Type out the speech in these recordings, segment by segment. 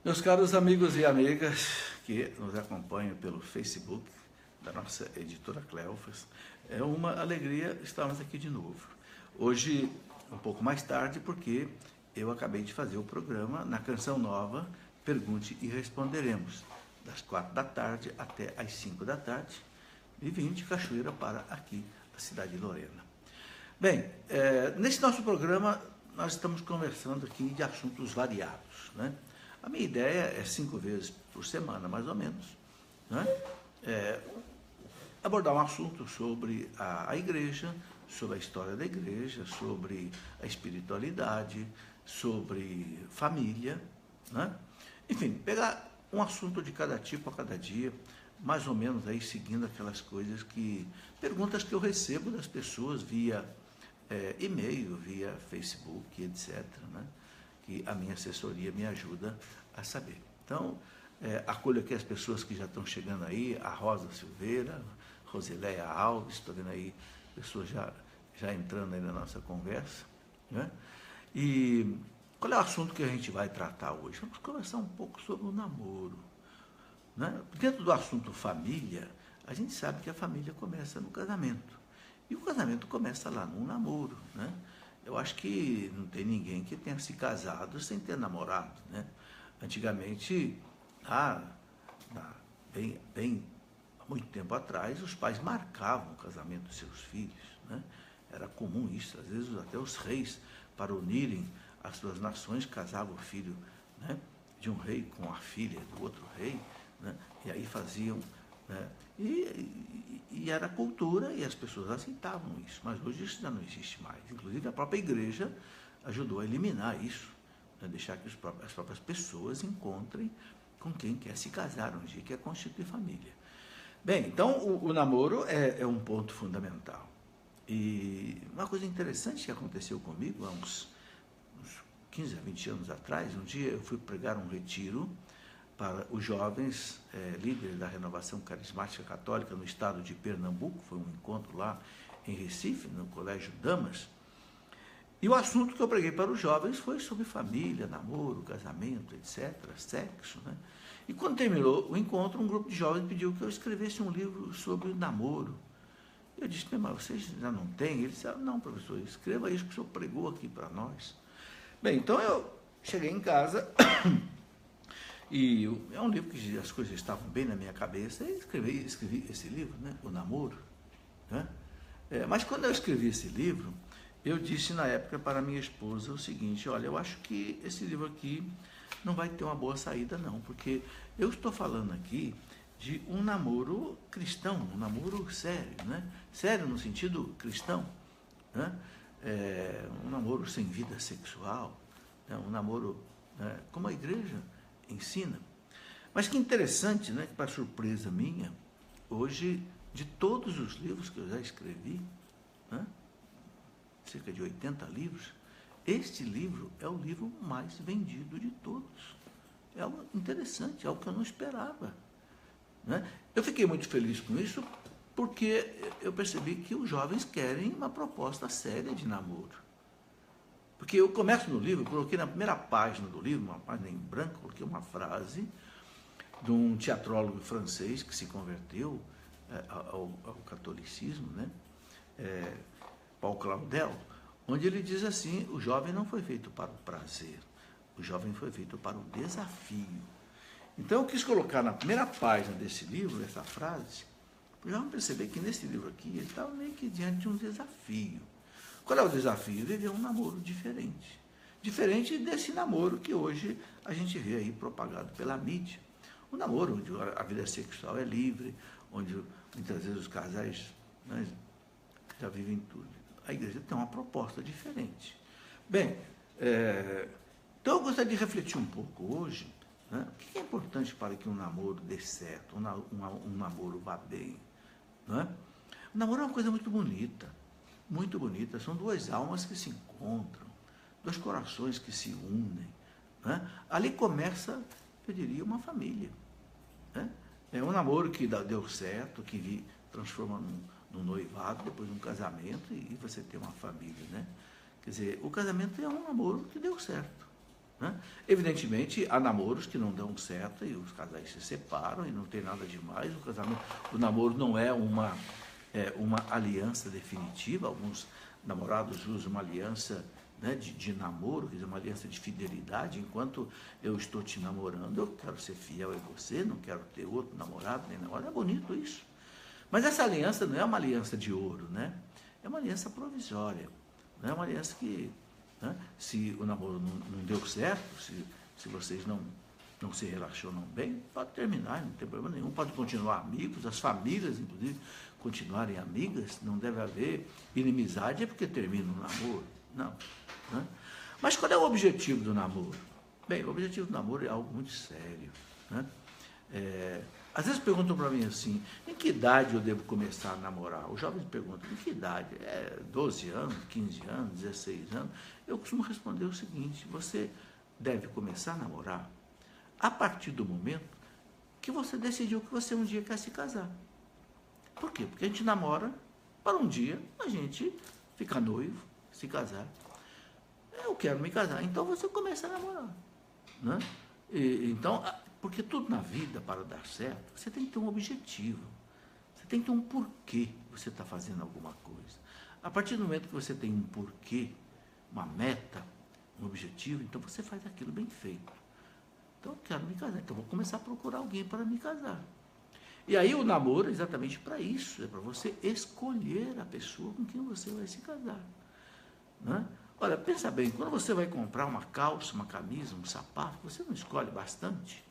Meus caros amigos e amigas que nos acompanham pelo Facebook da nossa editora Cleofas, é uma alegria estarmos aqui de novo. Hoje, um pouco mais tarde, porque eu acabei de fazer o programa na Canção Nova, Pergunte e Responderemos, das 4 da tarde até as 5 da tarde, e vim de Cachoeira para aqui, a cidade de Lorena. Bem, nesse nosso programa, nós estamos conversando aqui de assuntos variados, né? A minha ideia é 5 vezes por semana, mais ou menos, né? Abordar um assunto sobre a igreja, sobre a história da igreja, sobre a espiritualidade, sobre família, né? Enfim, pegar um assunto de cada tipo a cada dia, mais ou menos aí seguindo aquelas coisas perguntas que eu recebo das pessoas via e-mail, via Facebook, etc., né? Que a minha assessoria me ajuda a saber. Então, acolho aqui as pessoas que já estão chegando aí, a Rosa Silveira, Rosileia Alves, estou vendo aí pessoas já entrando aí na nossa conversa, né? E qual é o assunto que a gente vai tratar hoje? Vamos conversar um pouco sobre o namoro, né? Dentro do assunto família, a gente sabe que a família começa no casamento. E o casamento começa lá no namoro, né? Eu acho que não tem ninguém que tenha se casado sem ter namorado, né? Antigamente, há muito tempo atrás, os pais marcavam o casamento dos seus filhos, né? Era comum isso, às vezes até os reis, para unirem as suas nações, casavam o filho, né, de um rei com a filha do outro rei, né? E aí faziam, né? E era cultura e as pessoas aceitavam isso, mas hoje isso já não existe mais. Inclusive a própria igreja ajudou a eliminar isso, né? Deixar que as próprias pessoas encontrem com quem quer se casar um dia, quer constituir família. Bem, então o namoro é um ponto fundamental. E uma coisa interessante que aconteceu comigo há uns 15 a 20 anos atrás, um dia eu fui pregar um retiro para os jovens líderes da Renovação Carismática Católica no estado de Pernambuco. Foi um encontro lá em Recife, no Colégio Damas. E o assunto que eu preguei para os jovens foi sobre família, namoro, casamento, etc., sexo, né? E quando terminou o encontro, um grupo de jovens pediu que eu escrevesse um livro sobre namoro. Eu disse, mas vocês já não têm? Ele disse, não, professor, escreva isso que o senhor pregou aqui para nós. Bem, então eu cheguei em casa e é um livro que as coisas estavam bem na minha cabeça, e escrevi esse livro, né, O Namoro, né? Mas quando eu escrevi esse livro, eu disse na época para minha esposa o seguinte, olha, eu acho que esse livro aqui não vai ter uma boa saída não, porque eu estou falando aqui de um namoro cristão, um namoro sério, né? Sério no sentido cristão, né? Um namoro sem vida sexual, né? Um namoro, né, como a igreja ensina. Mas que interessante, né, que para surpresa minha, hoje, de todos os livros que eu já escrevi, né, cerca de 80 livros, este livro é o livro mais vendido de todos. É algo interessante, é algo que eu não esperava, né? Eu fiquei muito feliz com isso, porque eu percebi que os jovens querem uma proposta séria de namoro. Porque eu começo no livro, coloquei na primeira página do livro, uma página em branco, coloquei uma frase de um teatrólogo francês que se converteu ao catolicismo, né? Paul Claudel, onde ele diz assim, o jovem não foi feito para o prazer, o jovem foi feito para o desafio. Então eu quis colocar na primeira página desse livro, essa frase, para o jovem perceber que nesse livro aqui, ele estava meio que diante de um desafio. Qual é o desafio? Viver um namoro diferente. Diferente desse namoro que hoje a gente vê aí propagado pela mídia. Um namoro onde a vida sexual é livre, onde muitas vezes os casais, né, já vivem tudo. A igreja tem uma proposta diferente. Bem, então eu gostaria de refletir um pouco hoje, né, o que é importante para que um namoro dê certo, um namoro vá bem, né? O namoro é uma coisa muito bonita, muito bonita. São duas almas que se encontram, dois corações que se unem, né? Ali começa, eu diria, uma família, né? É um namoro que deu certo, que transforma num noivado, depois num casamento, e você tem uma família, né? Quer dizer, o casamento é um namoro que deu certo, Né? Evidentemente, há namoros que não dão certo e os casais se separam e não tem nada demais. O namoro não é uma aliança definitiva. Alguns namorados usam uma aliança, né, de namoro, quer dizer, uma aliança de fidelidade. Enquanto eu estou te namorando, eu quero ser fiel a você, não quero ter outro namorado nem namorada. É bonito isso. Mas essa aliança não é uma aliança de ouro, né? É uma aliança provisória. Não é uma aliança que, né, se o namoro não deu certo, se vocês não se relacionam bem, pode terminar, não tem problema nenhum. Pode continuar amigos, as famílias, inclusive, continuarem amigas. Não deve haver inimizade, é porque termina o namoro. Não. Né? Mas qual é o objetivo do namoro? Bem, o objetivo do namoro é algo muito sério. Né? Às vezes perguntam para mim assim, em que idade eu devo começar a namorar? Os jovens perguntam, em que idade? 12 anos, 15 anos, 16 anos? Eu costumo responder o seguinte, você deve começar a namorar a partir do momento que você decidiu que você um dia quer se casar. Por quê? Porque a gente namora para um dia a gente ficar noivo, se casar. Eu quero me casar, então você começa a namorar. Né? Então, porque tudo na vida, para dar certo, você tem que ter um objetivo. Você tem que ter um porquê você está fazendo alguma coisa. A partir do momento que você tem um porquê, uma meta, um objetivo, então você faz aquilo bem feito. Então, eu quero me casar, então vou começar a procurar alguém para me casar. E aí o namoro é exatamente para isso, é para você escolher a pessoa com quem você vai se casar. Né? Olha, pensa bem, quando você vai comprar uma calça, uma camisa, um sapato, você não escolhe bastante?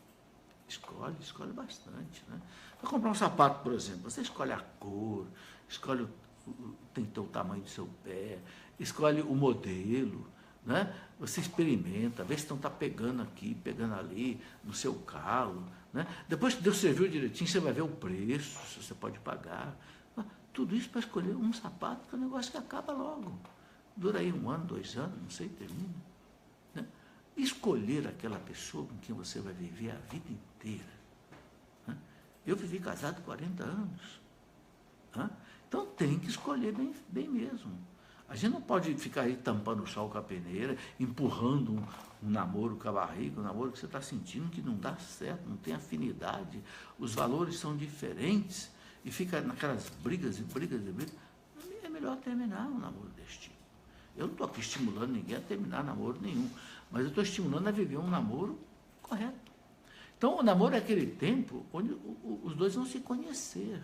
Escolhe bastante. Né? Para comprar um sapato, por exemplo, você escolhe a cor, escolhe tem que ter o tamanho do seu pé, escolhe o modelo, né? Você experimenta, vê se não está pegando aqui, pegando ali, no seu calo. Né? Depois que Deus serviu direitinho, você vai ver o preço, se você pode pagar. Tudo isso para escolher um sapato, que é um negócio que acaba logo. Dura aí 1 ano, 2 anos, não sei, termina. Né? Escolher aquela pessoa com quem você vai viver a vida inteira. Né? Eu vivi casado 40 anos. Né? Então tem que escolher bem mesmo. A gente não pode ficar aí tampando o sol com a peneira, empurrando um namoro com a barriga, um namoro que você está sentindo que não dá certo, não tem afinidade, os valores são diferentes, e fica naquelas brigas e brigas e brigas. É melhor terminar um namoro desse tipo. Eu não estou aqui estimulando ninguém a terminar namoro nenhum, mas eu estou estimulando a viver um namoro correto. Então, o namoro é aquele tempo onde os dois vão se conhecer.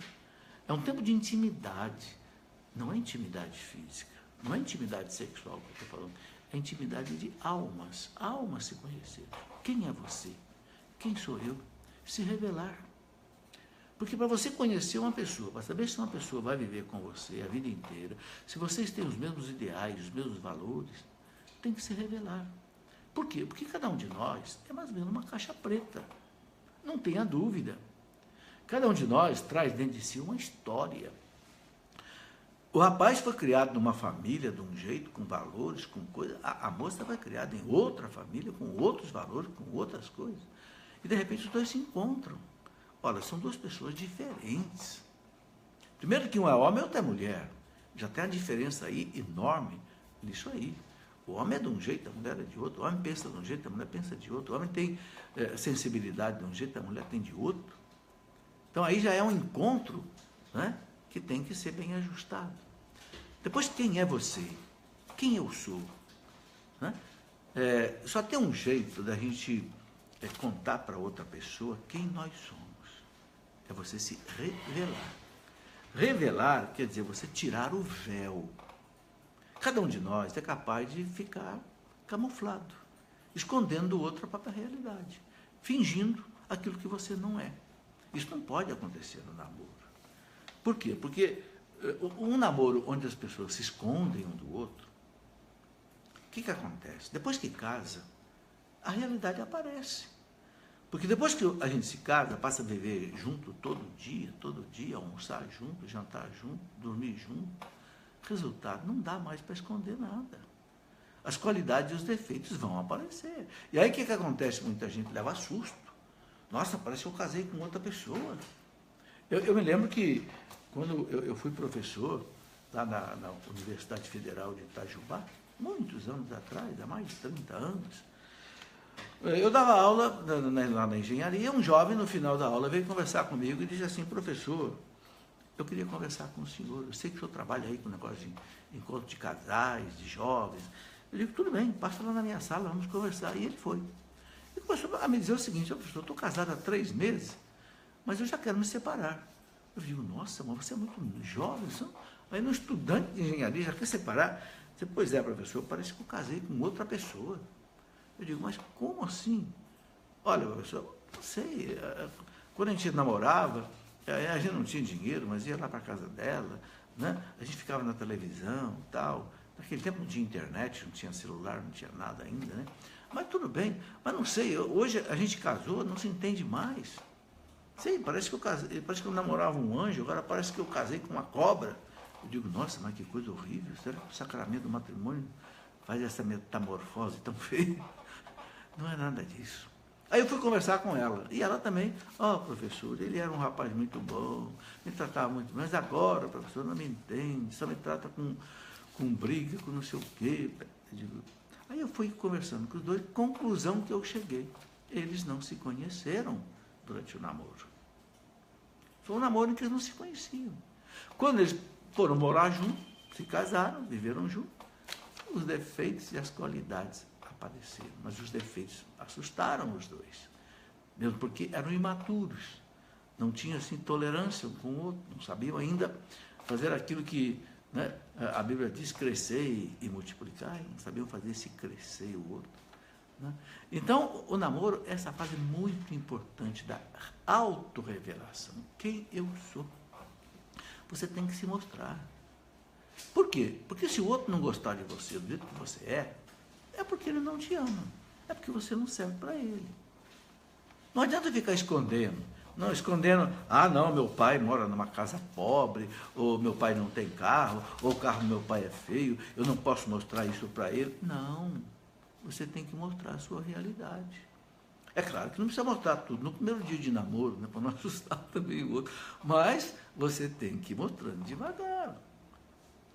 É um tempo de intimidade, não é intimidade física. Não é intimidade sexual que eu estou falando, é intimidade de almas. Almas se conhecer. Quem é você? Quem sou eu? Se revelar. Porque para você conhecer uma pessoa, para saber se uma pessoa vai viver com você a vida inteira, se vocês têm os mesmos ideais, os mesmos valores, tem que se revelar. Por quê? Porque cada um de nós é mais ou menos uma caixa preta. Não tenha dúvida. Cada um de nós traz dentro de si uma história. O rapaz foi criado numa família de um jeito, com valores, com coisas. A moça foi criada em outra família, com outros valores, com outras coisas. E, de repente, os dois se encontram. Olha, são duas pessoas diferentes. Primeiro que um é homem e outro é mulher. Já tem a diferença aí enorme nisso aí. O homem é de um jeito, a mulher é de outro. O homem pensa de um jeito, a mulher pensa de outro. O homem tem sensibilidade de um jeito, a mulher tem de outro. Então, aí já é um encontro, né, que tem que ser bem ajustado. Depois, quem é você? Quem eu sou? Né? Só tem um jeito da gente contar para outra pessoa quem nós somos. É você se revelar. Revelar quer dizer você tirar o véu. Cada um de nós é capaz de ficar camuflado, escondendo do outro a própria realidade, fingindo aquilo que você não é. Isso não pode acontecer no namoro. Por quê? Porque um namoro onde as pessoas se escondem um do outro, o que acontece? Depois que casa, a realidade aparece. Porque depois que a gente se casa, passa a viver junto todo dia, almoçar junto, jantar junto, dormir junto, resultado, não dá mais para esconder nada. As qualidades e os defeitos vão aparecer. E aí o que acontece? Muita gente leva susto. Nossa, parece que eu casei com outra pessoa. Eu me lembro que quando eu fui professor lá na Universidade Federal de Itajubá, muitos anos atrás, há mais de 30 anos, Eu dava aula lá na engenharia, um jovem no final da aula veio conversar comigo e disse assim: professor, eu queria conversar com o senhor, eu sei que o senhor trabalha aí com negócio de encontro de casais, de jovens. Eu digo: tudo bem, passa lá na minha sala, vamos conversar. E ele foi. E começou a me dizer o seguinte: professor, eu estou casado há 3 meses, mas eu já quero me separar. Eu digo: nossa, mas você é muito jovem, aí um estudante de engenharia já quer separar? Você: pois é, professor, parece que eu casei com outra pessoa. Eu digo: mas como assim? Olha, professor, não sei, quando a gente namorava, a gente não tinha dinheiro, mas ia lá para a casa dela, né? A gente ficava na televisão e tal. Naquele tempo não tinha internet, não tinha celular, não tinha nada ainda, né? Mas tudo bem, mas não sei, hoje a gente casou, não se entende mais. Sei, parece que eu casei, parece que eu namorava um anjo, agora parece que eu casei com uma cobra. Eu digo: nossa, mas que coisa horrível, será que o sacramento do matrimônio faz essa metamorfose tão feia? Não é nada disso. Aí eu fui conversar com ela, e ela também: professor, ele era um rapaz muito bom, me tratava muito bem, mas agora, professor, não me entende, só me trata com briga, com não sei o quê. Aí eu fui conversando com os dois, conclusão que eu cheguei: eles não se conheceram durante o namoro. Foi um namoro em que eles não se conheciam. Quando eles foram morar juntos, se casaram, viveram juntos, os defeitos e as qualidades apareceram, mas os defeitos assustaram os dois, mesmo porque eram imaturos, não tinham assim tolerância um com o outro, não sabiam ainda fazer aquilo que, né, a Bíblia diz: crescer e multiplicar, não sabiam fazer esse crescer o outro, né? Então, o namoro é essa fase muito importante da autorrevelação. Quem eu sou? Você tem que se mostrar. Por quê? Porque se o outro não gostar de você do jeito que você é porque ele não te ama. É porque você não serve para ele. Não adianta ficar escondendo. Não, escondendo: não, meu pai mora numa casa pobre, ou meu pai não tem carro, ou o carro do meu pai é feio, eu não posso mostrar isso para ele. Não, você tem que mostrar a sua realidade. É claro que não precisa mostrar tudo no primeiro dia de namoro, né, para não assustar também o outro, mas você tem que ir mostrando devagar.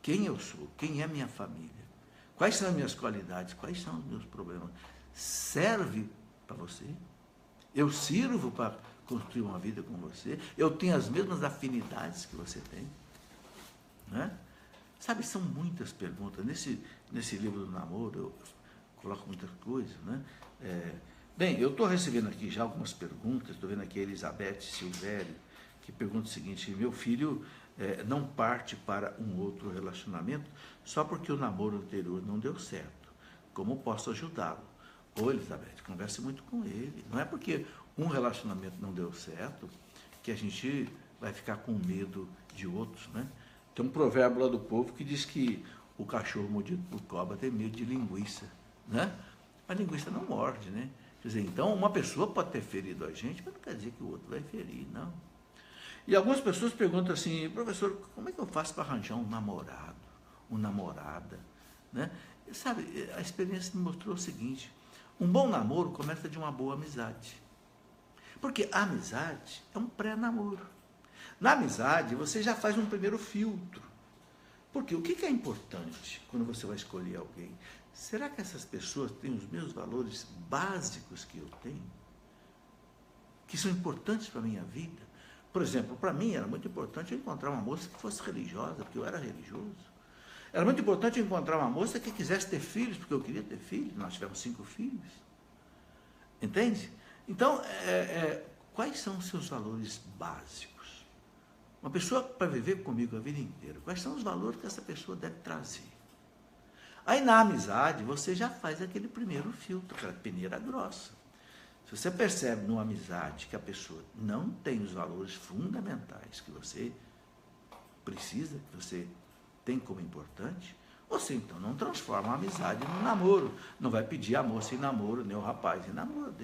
Quem eu sou, quem é minha família, quais são as minhas qualidades, quais são os meus problemas. Serve para você? Eu sirvo para construir uma vida com você? Eu tenho as mesmas afinidades que você tem? Né? Sabe, são muitas perguntas. Nesse livro do namoro, eu coloco muitas coisas, né? Bem, eu estou recebendo aqui já algumas perguntas. Estou vendo aqui a Elizabeth Silvério, que pergunta o seguinte: meu filho não parte para um outro relacionamento só porque o namoro anterior não deu certo. Como posso ajudá-lo? Ô, Elizabeth, converse muito com ele. Não é porque um relacionamento não deu certo que a gente vai ficar com medo de outros, né? Tem um provérbio lá do povo que diz que o cachorro mordido por cobra tem medo de linguiça, né? A linguiça não morde, né? Quer dizer, então uma pessoa pode ter ferido a gente, mas não quer dizer que o outro vai ferir, não. E algumas pessoas perguntam assim: professor, como é que eu faço para arranjar um namorado, uma namorada, né? E sabe, a experiência me mostrou o seguinte: um bom namoro começa de uma boa amizade. Porque a amizade é um pré-namoro. Na amizade, você já faz um primeiro filtro. Porque o que é importante quando você vai escolher alguém? Será que essas pessoas têm os meus valores básicos que eu tenho? Que são importantes para a minha vida? Por exemplo, para mim era muito importante eu encontrar uma moça que fosse religiosa, porque eu era religioso. Era muito importante eu encontrar uma moça que quisesse ter filhos, porque eu queria ter filhos. Nós tivemos 5 filhos. Entende? Então, quais são os seus valores básicos? Uma pessoa para viver comigo a vida inteira, quais são os valores que essa pessoa deve trazer? Aí na amizade, você já faz aquele primeiro filtro, aquela peneira grossa. Se você percebe numa amizade que a pessoa não tem os valores fundamentais que você precisa, que você tem como importante, você então não transforma a amizade num namoro. Não vai pedir a moça em namoro, nem o rapaz em namoro,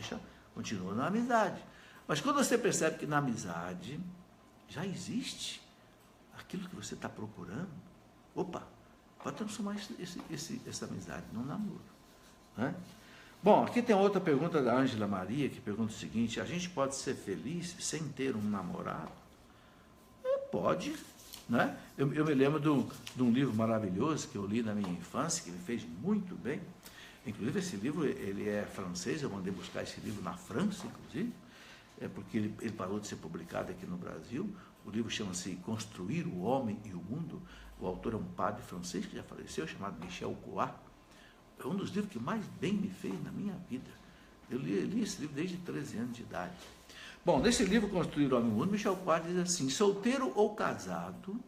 continua na amizade. Mas quando você percebe que na amizade já existe aquilo que você está procurando, pode transformar essa amizade num namoro, né? Bom, aqui tem outra pergunta da Ângela Maria, que pergunta o seguinte: a gente pode ser feliz sem ter um namorado? Pode, né? Eu me lembro de um livro maravilhoso que eu li na minha infância, que me fez muito bem, Inclusive, esse livro, ele é francês, eu mandei buscar esse livro na França, inclusive, porque ele parou de ser publicado aqui no Brasil. O livro chama-se Construir o Homem e o Mundo. O autor é um padre francês que já faleceu, chamado Michel Coat. É um dos livros que mais bem me fez na minha vida. Eu li esse livro desde 13 anos de idade. Bom, nesse livro, Construir o Homem e o Mundo, Michel Coat diz assim: solteiro ou casado,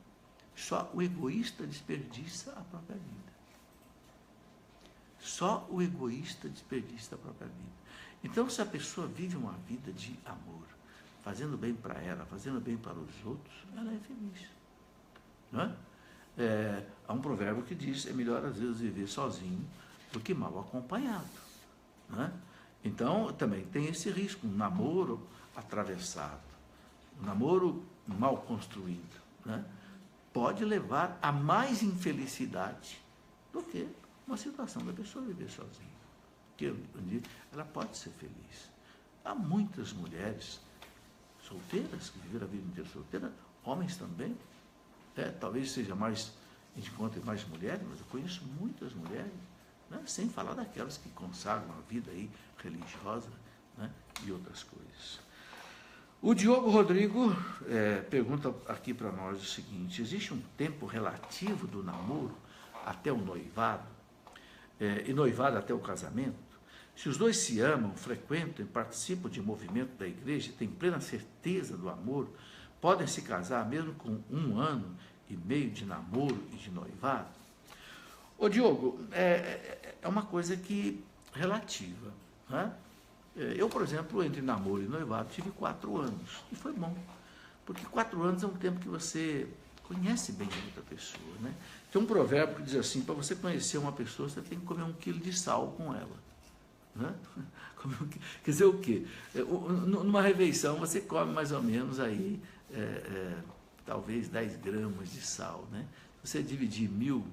só o egoísta desperdiça a própria vida. Só o egoísta desperdiça a própria vida. Então, se a pessoa vive uma vida de amor, fazendo bem para ela, fazendo bem para os outros, ela é feliz. Não é? Há um provérbio que diz: é melhor às vezes viver sozinho do que mal acompanhado. Não é? Então, também tem esse risco, um namoro atravessado, um namoro mal construído, né? Pode levar a mais infelicidade do que uma situação da pessoa viver sozinha. Porque ela pode ser feliz. Há muitas mulheres solteiras que viveram a vida inteira solteira, homens também. Talvez seja mais, a gente encontre mais mulheres, mas eu conheço muitas mulheres, né? Sem falar daquelas que consagram a vida aí religiosa, né? E outras coisas. O Diogo Rodrigo pergunta aqui para nós o seguinte: existe um tempo relativo do namoro até o noivado, e noivado até o casamento? Se os dois se amam, frequentam e participam de movimento da igreja, têm plena certeza do amor, podem se casar mesmo com 1 ano e meio de namoro e de noivado? Ô Diogo, é uma coisa que relativa, né? Eu, por exemplo, entre namoro e noivado, tive 4 anos, e foi bom, porque 4 anos é um tempo que você conhece bem a outra pessoa, né? Tem um provérbio que diz assim: para você conhecer uma pessoa, você tem que comer 1 quilo de sal com ela, né? Quer dizer o quê? Numa refeição, você come mais ou menos aí, talvez 10 gramas de sal, né? Se você dividir 1000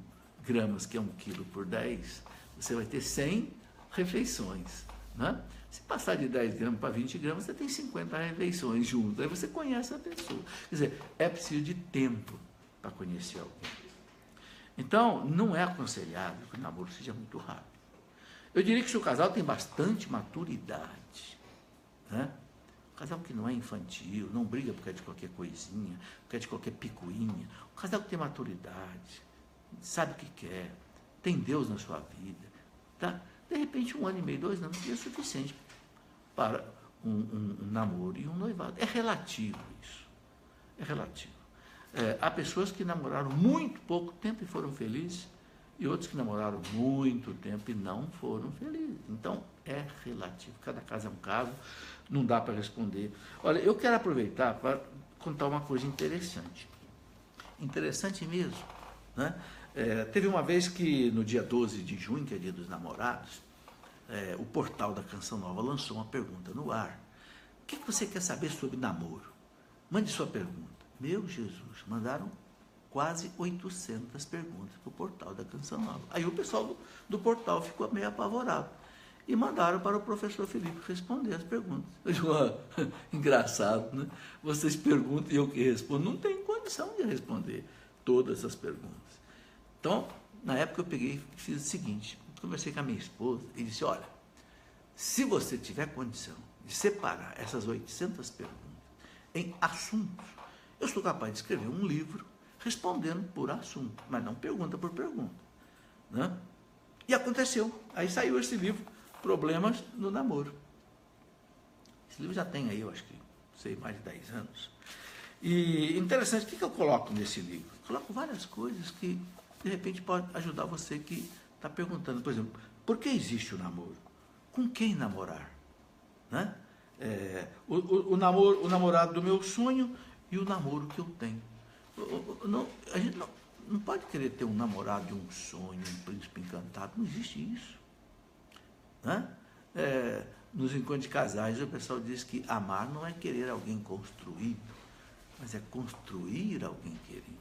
gramas, que é 1 quilo, por 10, você vai ter 100 refeições, né? Se passar de 10 gramas para 20 gramas, você tem 50 refeições juntas. Aí você conhece a pessoa. Quer dizer, é preciso de tempo para conhecer alguém. Então, não é aconselhável que o namoro seja muito rápido. Eu diria que se o casal tem bastante maturidade, né? Um casal que não é infantil, não briga por causa de qualquer coisinha, por causa de qualquer picuinha. Um casal que tem maturidade, sabe o que quer, tem Deus na sua vida, tá? De repente, 1 ano e meio, 2 anos é suficiente para um namoro e um noivado. É relativo isso. É relativo. Há pessoas que namoraram muito pouco tempo e foram felizes, e outros que namoraram muito tempo e não foram felizes. Então, é relativo. Cada caso é um caso, não dá para responder. Olha, eu quero aproveitar para contar uma coisa interessante. Interessante mesmo, né? Teve uma vez que, no dia 12 de junho, que é dia dos namorados, o portal da Canção Nova lançou uma pergunta no ar. O que você quer saber sobre namoro? Mande sua pergunta. Meu Jesus, mandaram quase 800 perguntas para o portal da Canção Nova. Aí o pessoal do portal ficou meio apavorado e mandaram para o professor Felipe responder as perguntas. Eu digo: engraçado, né? Vocês perguntam e eu que respondo. Não tenho condição de responder todas as perguntas. Então, na época eu peguei e fiz o seguinte: conversei com a minha esposa e disse: olha, se você tiver condição de separar essas 800 perguntas em assuntos, eu sou capaz de escrever um livro respondendo por assunto, mas não pergunta por pergunta, né? E aconteceu. Aí saiu esse livro, Problemas no Namoro. Esse livro já tem aí, eu acho que, sei, mais de 10 anos. E interessante, o que eu coloco nesse livro? Eu coloco várias coisas que, de repente, pode ajudar você que está perguntando. Por exemplo, por que existe o namoro? Com quem namorar? Né? O namorado do meu sonho e o namoro que eu tenho. A gente não pode querer ter um namorado de um sonho, um príncipe encantado. Não existe isso. Né? Nos encontros de casais, o pessoal diz que amar não é querer alguém construído, mas é construir alguém querido.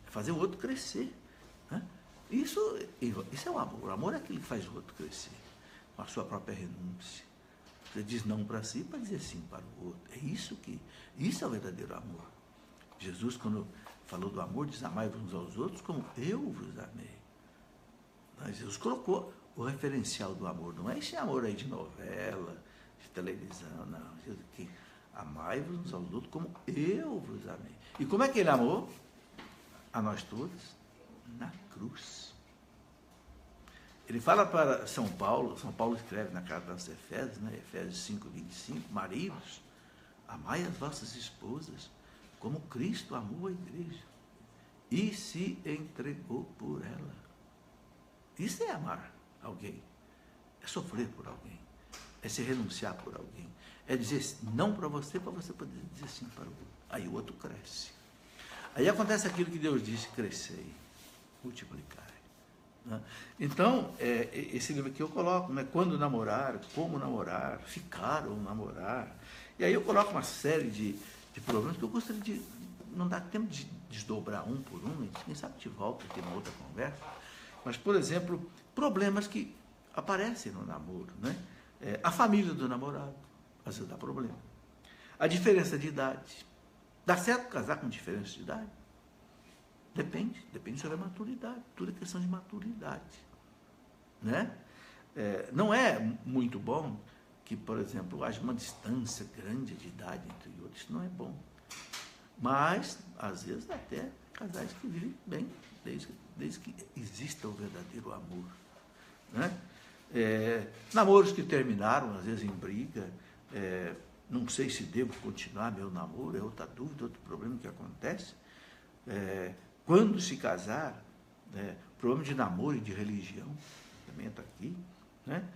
É fazer o outro crescer. Né? Isso é o amor. O amor é aquilo que faz o outro crescer, com a sua própria renúncia. Você diz não para si para dizer sim para o outro. Isso é o verdadeiro amor. Jesus, quando falou do amor, diz: amai uns aos outros como eu vos amei. Mas Jesus colocou o referencial do amor não é esse amor aí de novela, de televisão, não. Que amai-vos uns aos outros como eu vos amei. E como é que ele amou a nós todos? Na cruz. Ele fala para São Paulo escreve na carta aos Efésios, né? Efésios 5:25, maridos, amai as vossas esposas como Cristo amou a igreja e se entregou por ela. Isso é amar alguém, é sofrer por alguém, é se renunciar por alguém, é dizer não para você poder dizer sim para o outro. Aí o outro cresce. Aí acontece aquilo que Deus disse: crescei, multiplicai. Né? Então, esse livro aqui eu coloco, né? Quando namorar, como namorar, ficar ou namorar. E aí eu coloco uma série de problemas que eu gostaria de... Não dá tempo de desdobrar um por um, quem sabe te volta aqui numa outra conversa. Mas, por exemplo, problemas que aparecem no namoro, né? A família do namorado, às vezes dá problema. A diferença de idade. Dá certo casar com diferença de idade? Depende sobre a maturidade. Tudo é questão de maturidade. Né? Não é muito bom que, por exemplo, haja uma distância grande de idade entre outros. Isso não é bom. Mas, às vezes, até casais que vivem bem, desde que exista o verdadeiro amor. Né? Namoros que terminaram, às vezes, em briga. Não sei se devo continuar meu namoro, é outra dúvida, outro problema que acontece. Quando se casar, problema de namoro e de religião, também está aqui, né?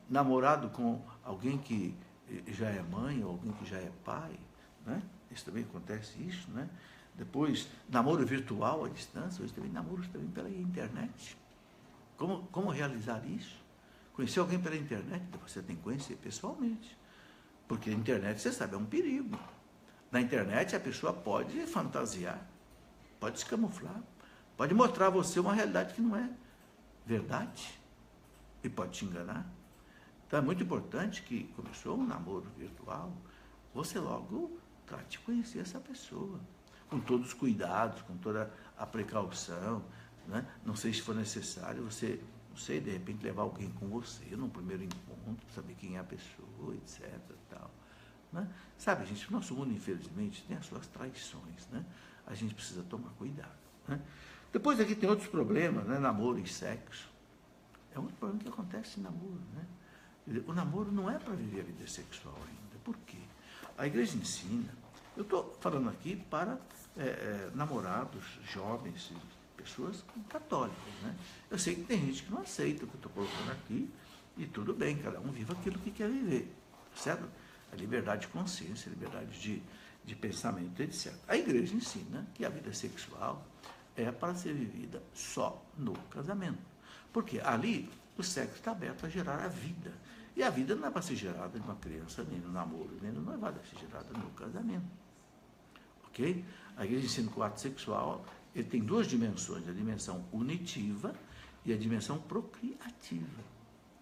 Namorado com alguém que já é mãe ou alguém que já é pai, né? Isso também acontece, isso, né? Depois, namoro virtual à distância, hoje também namoros também pela internet. Como realizar isso? Conhecer alguém pela internet, você tem que conhecer pessoalmente. Porque a internet, você sabe, é um perigo. Na internet a pessoa pode fantasiar, pode se camuflar, pode mostrar a você uma realidade que não é verdade e pode te enganar. Então é muito importante que, começou um namoro virtual, você logo trate de conhecer essa pessoa, com todos os cuidados, com toda a precaução, né? Não sei se for necessário você, não sei, de repente levar alguém com você num primeiro encontro, saber quem é a pessoa, etc. Tal, né? Sabe, gente, o nosso mundo, infelizmente, tem as suas traições, né? A gente precisa tomar cuidado, né? Depois aqui tem outros problemas, né? Namoro e sexo. É outro problema que acontece em namoro, né? O namoro não é para viver a vida sexual ainda. Por quê? A igreja ensina. Eu estou falando aqui para namorados, jovens, pessoas católicas, né? Eu sei que tem gente que não aceita o que eu estou colocando aqui, e tudo bem, cada um vive aquilo que quer viver, certo? A liberdade de consciência, a liberdade de pensamento, etc. A igreja ensina que a vida sexual é para ser vivida só no casamento. Porque ali o sexo está aberto a gerar a vida. E a vida não é para ser gerada de uma criança, nem no namoro, nem no noivado, é ser gerada no casamento. Ok? A igreja ensina que o ato sexual ele tem duas dimensões, a dimensão unitiva e a dimensão procriativa.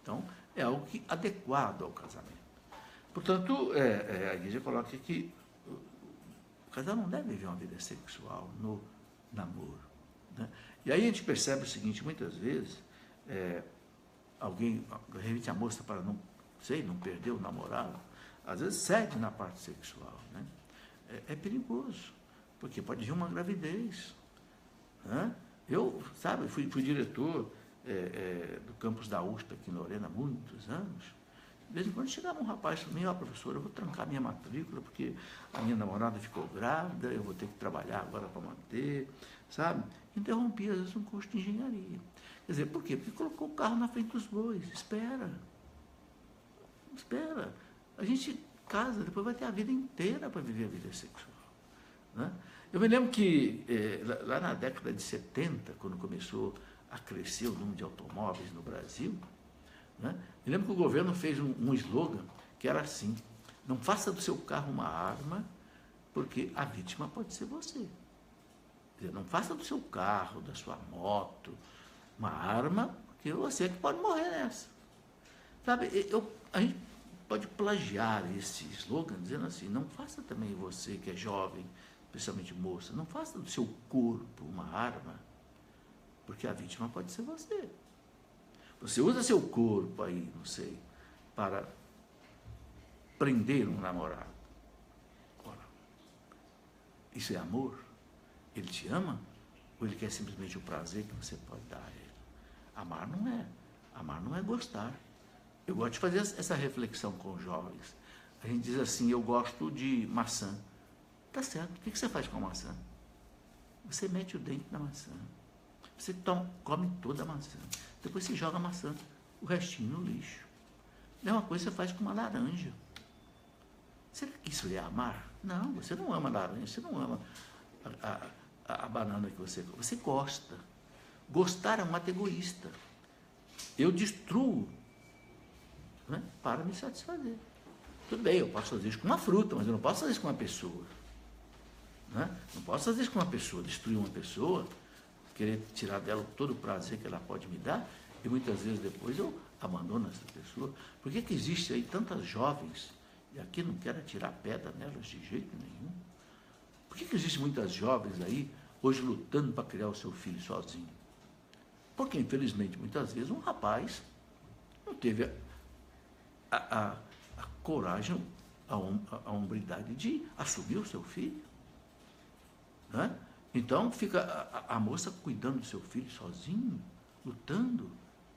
Então, é algo adequado ao casamento. Portanto, a igreja coloca que o casal não deve viver uma vida sexual no namoro, né? E aí a gente percebe o seguinte: muitas vezes, alguém, de repente a moça, para não perder o namorado, às vezes cede na parte sexual, né? É perigoso, porque pode vir uma gravidez, né? Eu, sabe, fui diretor do campus da USP aqui em Lorena há muitos anos. De vez em quando chegava um rapaz para mim: ó, professor, eu vou trancar minha matrícula porque a minha namorada ficou grávida, eu vou ter que trabalhar agora para manter, sabe? Interrompia, às vezes, um curso de engenharia. Quer dizer, por quê? Porque colocou o carro na frente dos bois. Espera. A gente casa, depois vai ter a vida inteira para viver a vida sexual, né? Eu me lembro que, lá na década de 70, quando começou a crescer o número de automóveis no Brasil, né? Eu lembro que o governo fez um slogan que era assim: não faça do seu carro uma arma, porque a vítima pode ser você. Quer dizer, não faça do seu carro, da sua moto, uma arma, porque você é que pode morrer nessa. Sabe, a gente pode plagiar esse slogan dizendo assim: não faça também você que é jovem, especialmente moça, não faça do seu corpo uma arma, porque a vítima pode ser você. Você usa seu corpo aí, não sei, para prender um namorado. Ora, isso é amor? Ele te ama? Ou ele quer simplesmente o prazer que você pode dar a ele? Amar não é. Amar não é gostar. Eu gosto de fazer essa reflexão com os jovens. A gente diz assim, eu gosto de maçã. Tá certo, o que você faz com a maçã? Você mete o dente na maçã. Você come toda a maçã. Depois você joga a maçã, o restinho no lixo. A mesma coisa você faz com uma laranja. Será que isso é amar? Não, você não ama a laranja, você não ama a banana que você gosta. Gostar é um ato egoísta. Eu destruo, né, para me satisfazer. Tudo bem, eu posso fazer isso com uma fruta, mas eu não posso fazer isso com uma pessoa. Né? Não posso fazer isso com uma pessoa, destruir uma pessoa, querer tirar dela todo o prazer que ela pode me dar, e muitas vezes depois eu abandono essa pessoa. Por que existe aí tantas jovens, e aqui não quero tirar pedra nelas de jeito nenhum, por que existem muitas jovens aí, hoje lutando para criar o seu filho sozinho? Porque, infelizmente, muitas vezes um rapaz não teve a coragem, a hombridade de assumir o seu filho. Né? Então, fica a moça cuidando do seu filho sozinho, lutando,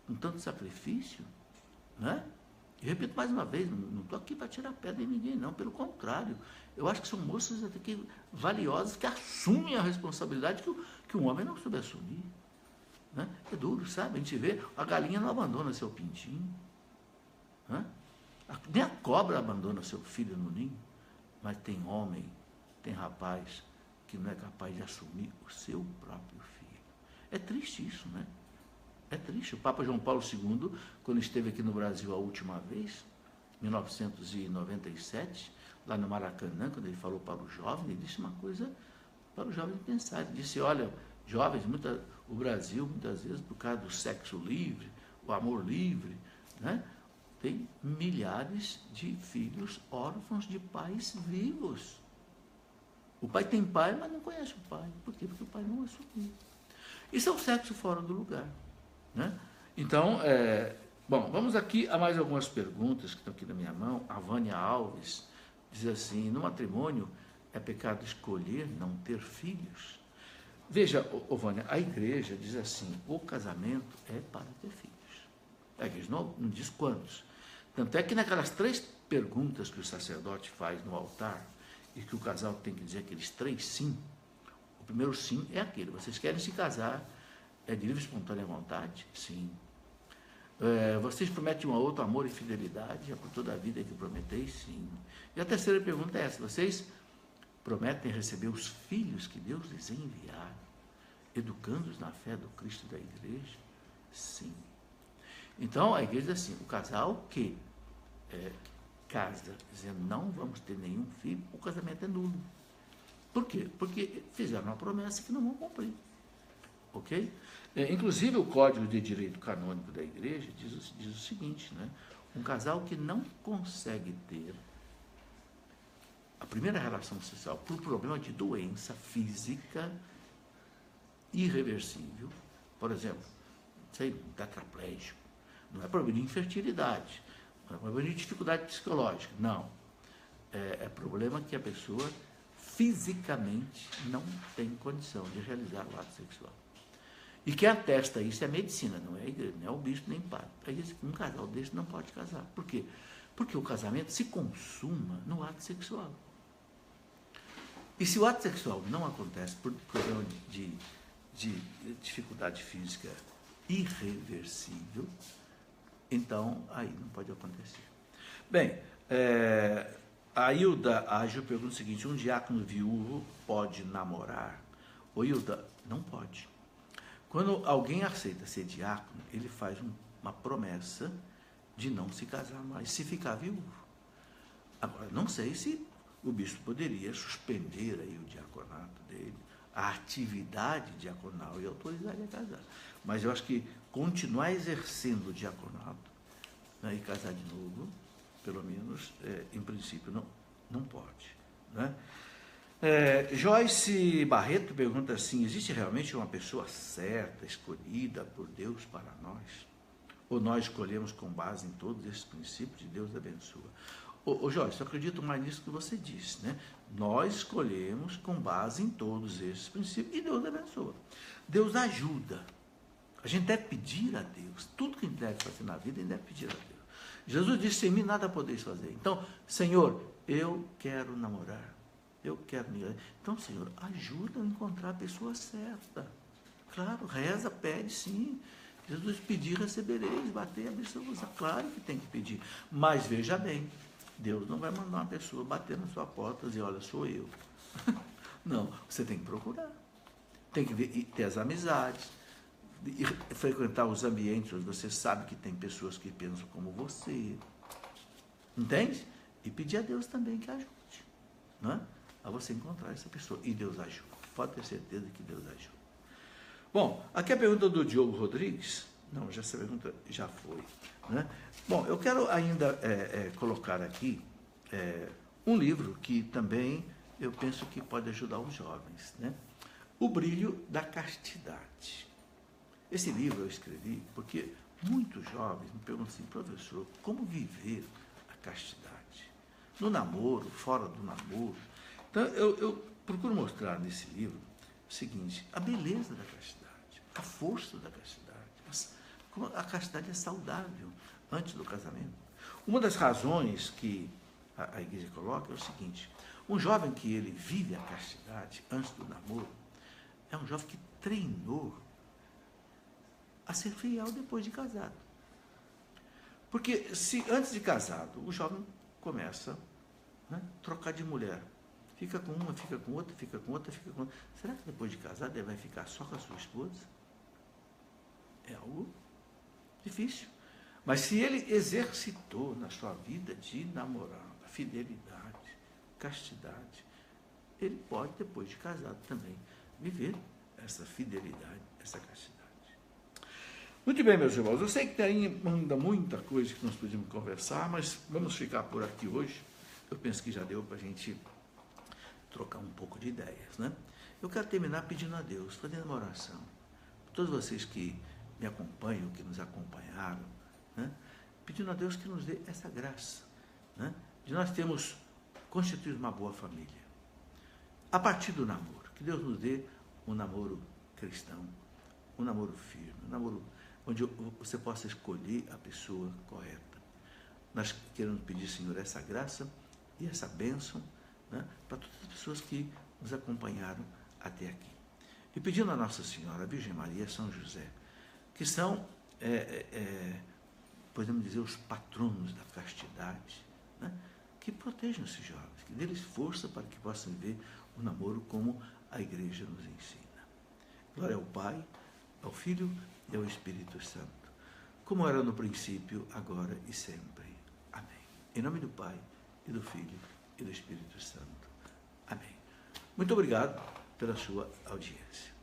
com tanto sacrifício. Né? E repito mais uma vez, não estou aqui para tirar pedra em ninguém, não, pelo contrário. Eu acho que são moças até que valiosas, que assumem a responsabilidade que um homem não soube assumir. Né? É duro, sabe? A gente vê, a galinha não abandona seu pintinho. Né? Nem a cobra abandona seu filho no ninho. Mas tem homem, tem rapaz, que não é capaz de assumir o seu próprio filho. É triste isso, né? É triste. O Papa João Paulo II, quando esteve aqui no Brasil a última vez, em 1997, lá no Maracanã, quando ele falou para o jovem, ele disse uma coisa para o jovem pensar. Ele disse, olha, jovens, o Brasil, muitas vezes, por causa do sexo livre, o amor livre, né, tem milhares de filhos órfãos de pais vivos. O pai tem pai, mas não conhece o pai. Por quê? Porque o pai não assumiu. Isso é o sexo fora do lugar. Né? Então, bom, vamos aqui a mais algumas perguntas que estão aqui na minha mão. A Vânia Alves diz assim, no matrimônio é pecado escolher não ter filhos? Veja, Vânia, a igreja diz assim, o casamento é para ter filhos. A igreja não diz quantos. Tanto é que naquelas 3 perguntas que o sacerdote faz no altar, e que o casal tem que dizer aqueles 3 sim, o primeiro sim é aquele, vocês querem se casar, é de livre e espontânea vontade? Sim. Vocês prometem um ao outro amor e fidelidade, é por toda a vida que prometeis? Sim. E a terceira pergunta é essa, vocês prometem receber os filhos que Deus lhes enviar, educando-os na fé do Cristo da igreja? Sim. Então, a igreja diz assim, o casal que casa, dizendo não vamos ter nenhum filho, o casamento é nulo. Por quê? Porque fizeram uma promessa que não vão cumprir. Ok? Inclusive, o Código de Direito Canônico da igreja diz o seguinte, né? Um casal que não consegue ter a primeira relação sexual por problema de doença física irreversível, por exemplo, tetraplégico, não é problema de infertilidade, não é problema de dificuldade psicológica, não. É problema que a pessoa fisicamente não tem condição de realizar o ato sexual. E quem atesta isso é a medicina, não é a igreja, não é o bispo nem o padre. A igreja, um casal desse não pode casar. Por quê? Porque o casamento se consuma no ato sexual. E se o ato sexual não acontece por problema de dificuldade física irreversível, então aí não pode acontecer. Bem, a Hilda Ágil pergunta o seguinte, um diácono viúvo pode namorar? Ô Hilda, não pode. Quando alguém aceita ser diácono, ele faz uma promessa de não se casar mais, se ficar viúvo. Agora, não sei se o bispo poderia suspender aí o diaconato dele, a atividade diaconal e autorizar ele a casar. Mas eu acho que continuar exercendo o diaconato, né, e casar de novo, pelo menos, em princípio, não pode. Né? Joyce Barreto pergunta assim, existe realmente uma pessoa certa, escolhida por Deus para nós? Ou nós escolhemos com base em todos esses princípios e Deus abençoa? Ô Jorge, eu acredito mais nisso que você disse, né? Nós escolhemos com base em todos esses princípios e Deus abençoa. Deus ajuda. A gente deve pedir a Deus. Tudo que a gente deve fazer na vida, a gente deve pedir a Deus. Jesus disse, sem mim nada podeis fazer. Então, Senhor, eu quero namorar. Eu quero me... Então, Senhor, ajuda a encontrar a pessoa certa. Claro, reza, pede, sim. Jesus pedir, recebereis, bater, abrir-se-vos. Claro que tem que pedir. Mas veja bem, Deus não vai mandar uma pessoa bater na sua porta e dizer, olha, sou eu. Não, você tem que procurar. Tem que ver, ter as amizades, e frequentar os ambientes onde você sabe que tem pessoas que pensam como você. Entende? E pedir a Deus também que ajude. Não é? A você encontrar essa pessoa. E Deus ajuda. Pode ter certeza que Deus ajuda. Bom, aqui a pergunta do Diogo Rodrigues. Não, já essa pergunta já foi. Né? Bom, eu quero ainda colocar aqui um livro que também eu penso que pode ajudar os jovens. Né? O Brilho da Castidade. Esse livro eu escrevi porque muitos jovens me perguntam assim, professor, como viver a castidade? No namoro, fora do namoro. Então, eu procuro mostrar nesse livro o seguinte, a beleza da castidade, a força da castidade, como a castidade é saudável antes do casamento. Uma das razões que a igreja coloca é o seguinte, um jovem que ele vive a castidade antes do namoro, é um jovem que treinou a ser fiel depois de casado. Porque se antes de casado, o jovem começa a trocar de mulher, fica com uma, fica com outra, fica com outra, fica com outra. Será que depois de casado ele vai ficar só com a sua esposa? É algo difícil. Mas se ele exercitou na sua vida de namorado, fidelidade, castidade, ele pode, depois de casado também, viver essa fidelidade, essa castidade. Muito bem, meus irmãos, eu sei que ainda muita coisa que nós podemos conversar, mas vamos ficar por aqui hoje. Eu penso que já deu para a gente trocar um pouco de ideias, né? Eu quero terminar pedindo a Deus, fazendo uma oração. Todos vocês que me acompanham, que nos acompanharam, né? Pedindo a Deus que nos dê essa graça, né? De nós termos constituído uma boa família. A partir do namoro, que Deus nos dê um namoro cristão, um namoro firme, um namoro onde você possa escolher a pessoa correta. Nós queremos pedir, Senhor, essa graça e essa bênção, né, para todas as pessoas que nos acompanharam até aqui. E pedindo a Nossa Senhora, a Virgem Maria, São José, que são, podemos dizer, os patronos da castidade, né, que protejam esses jovens, que dê-lhes força para que possam viver o namoro como a Igreja nos ensina. Glória ao Pai, ao Filho e ao Espírito Santo, como era no princípio, agora e sempre. Amém. Em nome do Pai, e do Filho, e do Espírito Santo. Amém. Muito obrigado pela sua audiência.